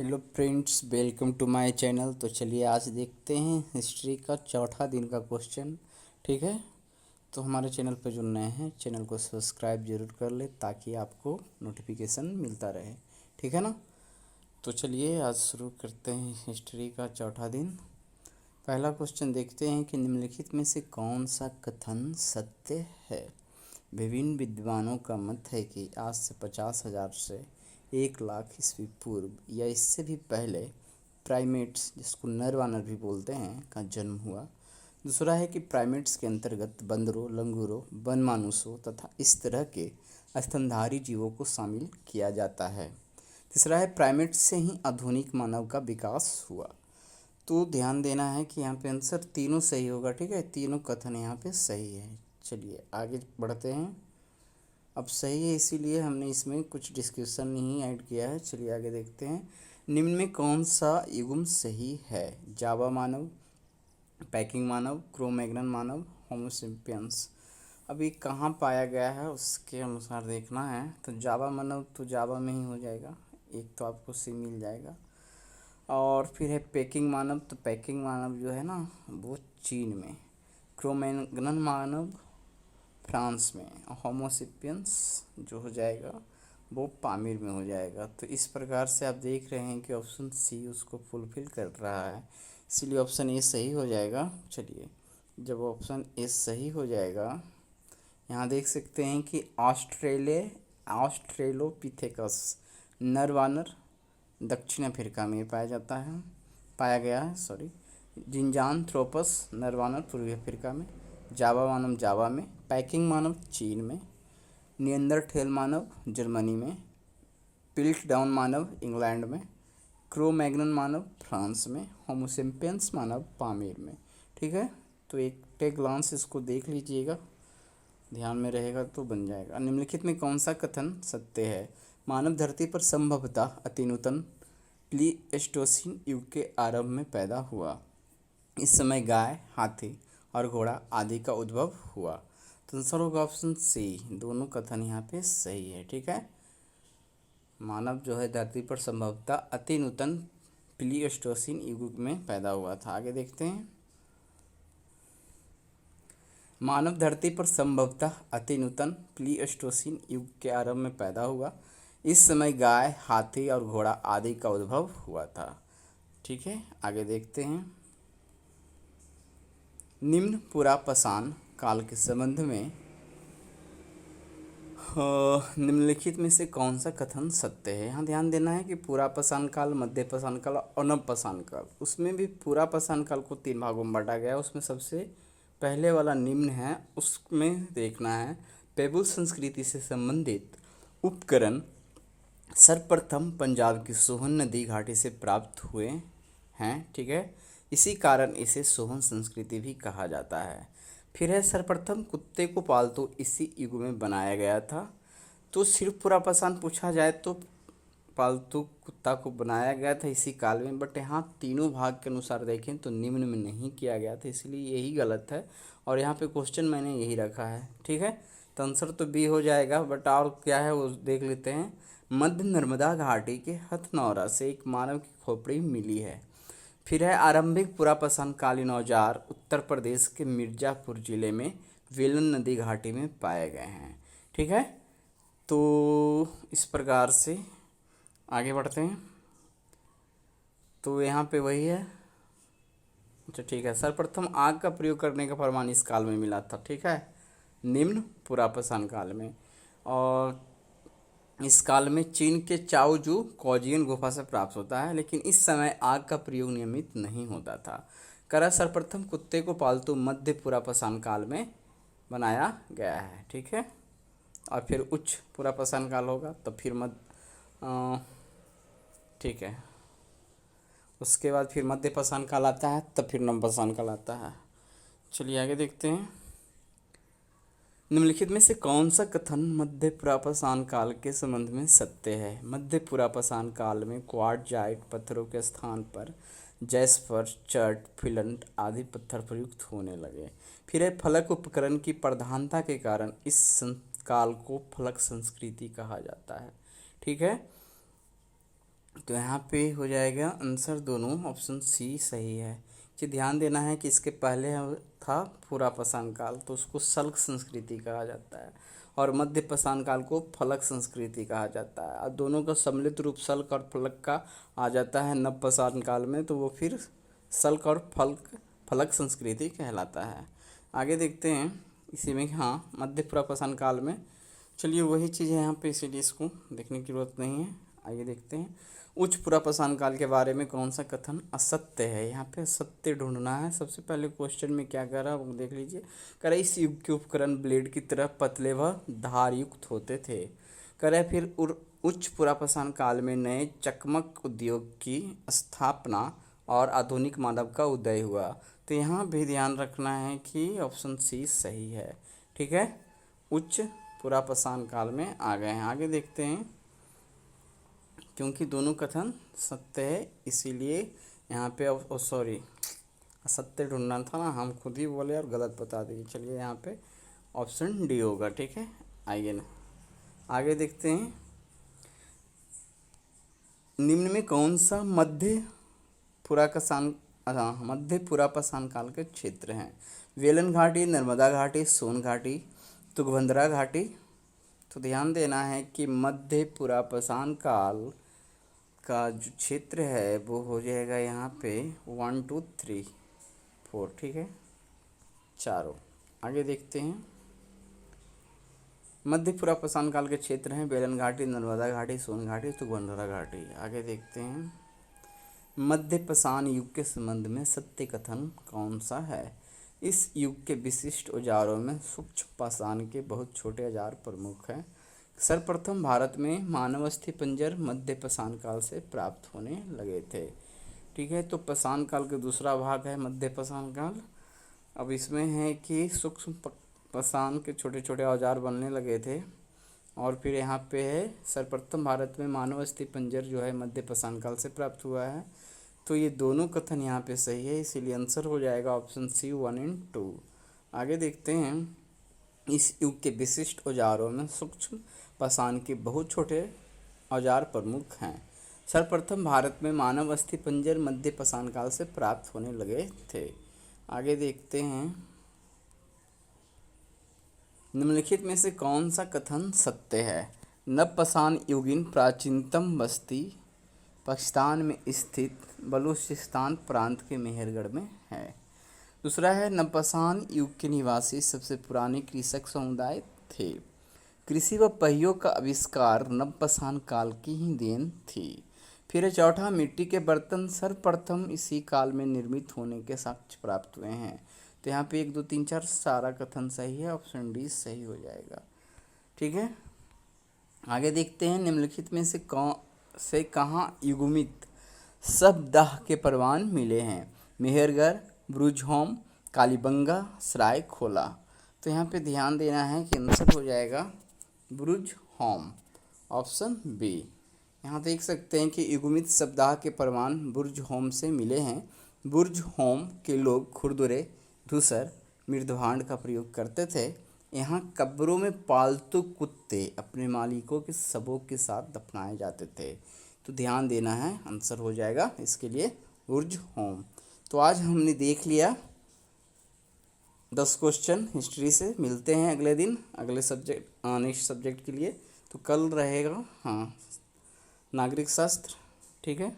Hello friends, welcome to my channel. तो चलिए आज देखते हैं हिस्ट्री का चौथा दिन का क्वेश्चन। ठीक है, तो हमारे चैनल पर जो नए हैं चैनल को सब्सक्राइब जरूर कर ले ताकि आपको नोटिफिकेशन मिलता रहे। ठीक है ना। तो चलिए आज शुरू करते हैं हिस्ट्री का चौथा दिन। पहला क्वेश्चन देखते हैं कि निम्नलिखित में से कौन सा कथन सत्य है। विभिन्न विद्वानों का मत है कि आज से 50,000 से 1 लाख ईस्वी पूर्व या इससे भी पहले प्राइमेट्स, जिसको नर वानर भी बोलते हैं, का जन्म हुआ। दूसरा है कि प्राइमेट्स के अंतर्गत बंदरों, लंगूरों, वन मानुषों तथा इस तरह के स्तनधारी जीवों को शामिल किया जाता है। तीसरा है प्राइमेट्स से ही आधुनिक मानव का विकास हुआ। तो ध्यान देना है कि यहाँ पे आंसर तीनों सही होगा। ठीक है, तीनों कथन यहाँ पे सही है। चलिए आगे बढ़ते हैं। अब सही है इसीलिए हमने इसमें कुछ डिस्कशन नहीं ऐड किया है। चलिए आगे देखते हैं। निम्न में कौन सा युग्म सही है। जावा मानव, पैकिंग मानव, क्रो-मैग्नन मानव, होमो सेपियंस। अभी कहाँ पाया गया है उसके अनुसार देखना है। तो जावा मानव तो जावा में ही हो जाएगा, एक तो आपको सी मिल जाएगा। और फिर है पैकिंग मानव, तो पैकिंग मानव जो है ना वो चीन में। क्रो-मैग्नन मानव फ्रांस में। होमो सेपियंस जो हो जाएगा वो पामीर में हो जाएगा। तो इस प्रकार से आप देख रहे हैं कि ऑप्शन सी उसको फुलफिल कर रहा है, इसलिए ऑप्शन ए सही हो जाएगा। चलिए जब ऑप्शन ए सही हो जाएगा, यहाँ देख सकते हैं कि ऑस्ट्रेलोपिथेकस नर वानर दक्षिण अफ्रीका में पाया गया है। जिंजानथ्रोपस नर वानर पूर्वी अफ्रीका में। जावा मानव जावा में। पैकिंग मानव चीन में। नियंदरथैल मानव जर्मनी में। पिल्टडाउन मानव इंग्लैंड में। क्रो-मैग्नन मानव फ्रांस में। होमो सेपियंस मानव पामीर में। ठीक है, तो एक टेक ग्लांस इसको देख लीजिएगा, ध्यान में रहेगा तो बन जाएगा। निम्नलिखित में कौन सा कथन सत्य है। मानव धरती पर संभवतः अतिनूतन प्लीस्टोसीन युग के आरंभ में पैदा हुआ। इस समय गाय, हाथी और घोड़ा आदि का उद्भव हुआ। तो आंसर होगा ऑप्शन सी। दोनों कथन यहाँ पे सही है। ठीक है, मानव जो है धरती पर संभवतः अति नूतन प्लीस्टोसीन युग में पैदा हुआ था। आगे देखते हैं। मानव धरती पर संभवतः अति नूतन प्लीस्टोसीन युग के आरंभ में पैदा हुआ। इस समय गाय, हाथी और घोड़ा आदि का उद्भव हुआ था। ठीक है, आगे देखते हैं। निम्न पुरापाषाण काल के संबंध में निम्नलिखित में से कौन सा कथन सत्य है। यहाँ ध्यान देना है कि पुरापाषाण काल, मध्यपाषाण काल और नवपाषाण काल, उसमें भी पुरापाषाण काल को 3 भागों में बांटा गया है। उसमें सबसे पहले वाला निम्न है, उसमें देखना है पेबुल संस्कृति से संबंधित उपकरण सर्वप्रथम पंजाब की सोहन नदी घाटी से प्राप्त हुए हैं। ठीक है, इसी कारण इसे सोहन संस्कृति भी कहा जाता है। फिर है सर्वप्रथम कुत्ते को पालतू इसी युग में बनाया गया था। तो सिर्फ पुरापाषाण पूछा जाए तो पालतू कुत्ता को बनाया गया था इसी काल में, बट यहाँ तीनों भाग के अनुसार देखें तो निम्न में नहीं किया गया था, इसलिए यही गलत है। और यहाँ पे क्वेश्चन मैंने यही रखा है। ठीक है, तो आंसर तो बी हो जाएगा, बट और क्या है वो देख लेते हैं। मध्य नर्मदा घाटी के हथनौरा से एक मानव की खोपड़ी मिली है। फिर है आरंभिक पुरापाषाण कालीन औजार उत्तर प्रदेश के मिर्ज़ापुर जिले में वेलन नदी घाटी में पाए गए हैं। ठीक है, तो इस प्रकार से आगे बढ़ते हैं। तो यहाँ पे वही है। अच्छा ठीक है, सर्वप्रथम आग का प्रयोग करने का फरमान इस काल में मिला था। ठीक है, निम्न पुरापाषाण काल में। और इस काल में चीन के चाओजू कॉजियन गुफा से प्राप्त होता है, लेकिन इस समय आग का प्रयोग नियमित नहीं होता था। करा सर्वप्रथम कुत्ते को पालतू मध्य पुरापाषाण काल में बनाया गया है। ठीक है, और फिर उच्च पुरापाषाण काल होगा तो फिर ठीक है, उसके बाद फिर मध्यपाषाण काल आता है, तब फिर नवपाषाण काल आता है। चलिए आगे देखते हैं। निम्नलिखित में से कौन सा कथन मध्य पुरापाषाण काल के संबंध में सत्य है। मध्य पुरापाषाण काल में क्वार्टजाइट पत्थरों के स्थान पर जैस्पर, चर्ट, फिलंट आदि पत्थर प्रयुक्त होने लगे। फिर है फलक उपकरण की प्रधानता के कारण इस काल को फलक संस्कृति कहा जाता है। ठीक है, तो यहाँ पे हो जाएगा आंसर दोनों ऑप्शन सी सही है। कि ध्यान देना है कि इसके पहले था पूरा पाषाण काल, तो उसको सल्क संस्कृति कहा जाता है, और मध्य पाषाण काल को फलक संस्कृति कहा जाता है। और दोनों का सम्मिलित रूप सल्क और फलक का आ जाता है नव पाषाण काल में, तो वो फिर सल्क और फलक संस्कृति कहलाता है। आगे देखते हैं इसी में, हाँ मध्य पूरा पाषाण काल में, चलिए वही चीज़ है यहाँ पे, इसीलिए इसको देखने की जरूरत नहीं है। आइए देखते हैं उच्च पूरा पाषाण काल के बारे में कौन सा कथन असत्य है। यहाँ पे सत्य ढूंढना है। सबसे पहले क्वेश्चन में क्या कह रहा है वो देख लीजिए। कह रहा इस युग के उपकरण ब्लेड की तरह पतले व धार युक्त होते थे। कह रहा फिर उच्च पूरा पाषाण काल में नए चकमक उद्योग की स्थापना और आधुनिक मानव का उदय हुआ। तो यहाँ भी ध्यान रखना है कि ऑप्शन सी सही है। ठीक है, उच्च पूरा पाषाण काल में आ गए हैं। आगे देखते हैं, क्योंकि दोनों कथन सत्य है इसीलिए यहाँ पे सॉरी असत्य ढूंढना था ना, हम खुद ही बोले और गलत बता दिए। चलिए यहाँ पे ऑप्शन डी होगा। ठीक है, आइए ना आगे देखते हैं। निम्न में कौन सा मध्य पूरा पाषाण काल के क्षेत्र हैं। वेलन घाटी, नर्मदा घाटी, सोन घाटी, तुंगभद्रा घाटी। तो ध्यान देना है कि मध्य पूरा पाषाण काल का जो क्षेत्र है वो हो जाएगा यहाँ पे 1 2 3 4। ठीक है, चारों। आगे देखते हैं, मध्य पूरा पाषाण काल के क्षेत्र हैं बेलन घाटी, नर्मदा घाटी, सोन घाटी, तुंगभद्रा घाटी। आगे देखते हैं, मध्य पाषाण युग के संबंध में सत्य कथन कौन सा है। इस युग के विशिष्ट औजारों में सूक्ष्म पाषाण के बहुत छोटे औजार प्रमुख हैं। सर्वप्रथम भारत में मानव अस्थिपंजर मध्य पाषाण काल से प्राप्त होने लगे थे। ठीक है, तो पाषाण काल का दूसरा भाग है मध्य पाषाण काल। अब इसमें है कि सूक्ष्म पाषाण के छोटे छोटे औजार बनने लगे थे, और फिर यहाँ पे है सर्वप्रथम भारत में मानव अस्थिपंजर जो है मध्य पाषाण काल से प्राप्त हुआ है। तो ये दोनों कथन यहाँ पे सही है, इसीलिए आंसर हो जाएगा ऑप्शन सी 1 और 2। आगे देखते हैं, इस युग के विशिष्ट औजारों में सूक्ष्म पाषाण के बहुत छोटे औजार प्रमुख हैं। सर्वप्रथम भारत में मानव अस्थिपंजर मध्य पाषाण काल से प्राप्त होने लगे थे। आगे देखते हैं, निम्नलिखित में से कौन सा कथन सत्य है। नव पाषाण युगीन प्राचीनतम बस्ती पाकिस्तान में स्थित बलूचिस्तान प्रांत के मेहरगढ़ में है। दूसरा है, नवपाषाण युग के निवासी सबसे पुराने कृषक समुदाय थे। कृषि व पहियों का आविष्कार नवपाषाण काल की ही देन थी। फिर चौथा, मिट्टी के बर्तन सर्वप्रथम इसी काल में निर्मित होने के साक्ष्य प्राप्त हुए हैं। तो यहाँ पे 1 2 3 4 सारा कथन सही है, ऑप्शन डी सही हो जाएगा। ठीक है, आगे देखते हैं, निम्नलिखित में से कहाँ युग्मित शब्दाह के प्रमाण मिले हैं। मेहरगढ़, ब्रुजहोम, कालीबंगा, सरायखोला। तो यहाँ पे ध्यान देना है कि आंसर हो जाएगा ब्रुजहोम, ऑप्शन बी। यहाँ देख सकते हैं कि युग्मित शब्दाह के प्रमाण ब्रुजहोम से मिले हैं। ब्रुजहोम के लोग खुरदुरे, धूसर, मृदभांड का प्रयोग करते थे। यहाँ कब्रों में पालतू कुत्ते अपने मालिकों के शवों के साथ दफनाए जाते थे। तो ध्यान देना है, आंसर हो जाएगा इसके लिए ब्रुजहोम। तो आज हमने देख लिया 10 क्वेश्चन हिस्ट्री से। मिलते हैं अगले दिन अगले सब्जेक्ट नेक्स्ट सब्जेक्ट के लिए। तो कल रहेगा हाँ नागरिक शास्त्र। ठीक है।